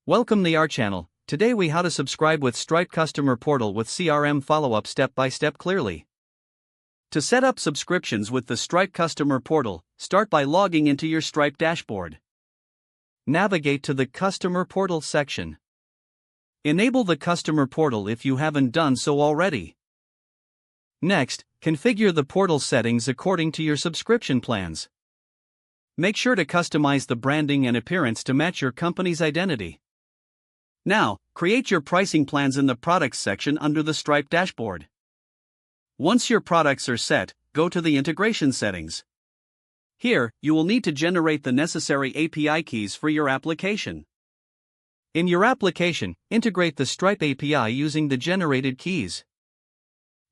Welcome to our channel. Today we how to subscribe with Stripe Customer Portal with CRM Follow-Up step by step clearly. To set up subscriptions with the Stripe Customer Portal, start by logging into your Stripe dashboard. Navigate to the Customer Portal section. Enable the Customer Portal if you haven't done so already. Next, configure the portal settings according to your subscription plans. Make sure to customize the branding and appearance to match your company's identity. Now, create your pricing plans in the Products section under the Stripe dashboard. Once your products are set, go to the Integration settings. Here, you will need to generate the necessary API keys for your application. In your application, integrate the Stripe API using the generated keys.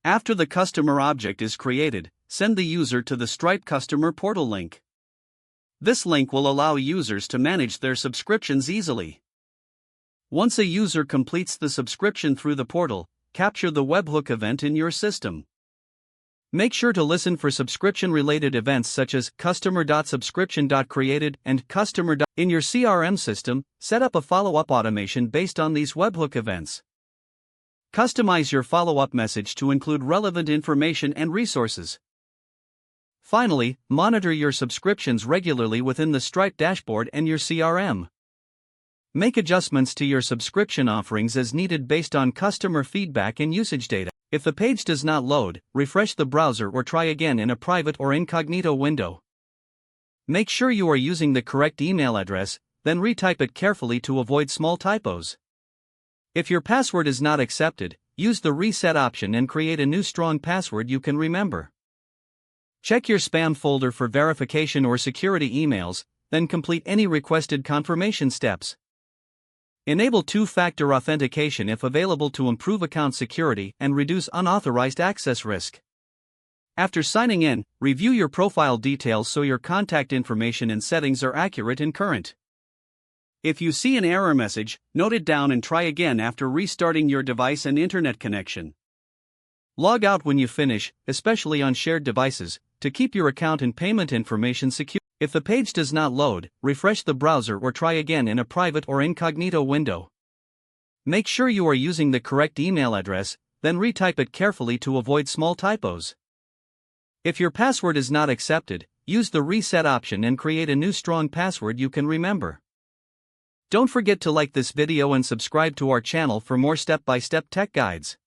After the customer object is created, send the user to the Stripe Customer Portal link. This link will allow users to manage their subscriptions easily. Once a user completes the subscription through the portal, capture the webhook event in your system. Make sure to listen for subscription-related events such as customer.subscription.created and customer. In your CRM system, set up a follow-up automation based on these webhook events. Customize your follow-up message to include relevant information and resources. Finally, monitor your subscriptions regularly within the Stripe dashboard and your CRM. Make adjustments to your subscription offerings as needed based on customer feedback and usage data. If the page does not load, refresh the browser or try again in a private or incognito window. Make sure you are using the correct email address, then retype it carefully to avoid small typos. If your password is not accepted, use the reset option and create a new strong password you can remember. Check your spam folder for verification or security emails, then complete any requested confirmation steps. Enable two-factor authentication if available to improve account security and reduce unauthorized access risk. After signing in, review your profile details so your contact information and settings are accurate and current. If you see an error message, note it down and try again after restarting your device and internet connection. Log out when you finish, especially on shared devices, to keep your account and payment information secure. If the page does not load, refresh the browser or try again in a private or incognito window. Make sure you are using the correct email address, then retype it carefully to avoid small typos. If your password is not accepted, use the reset option and create a new strong password you can remember. Don't forget to like this video and subscribe to our channel for more step-by-step tech guides.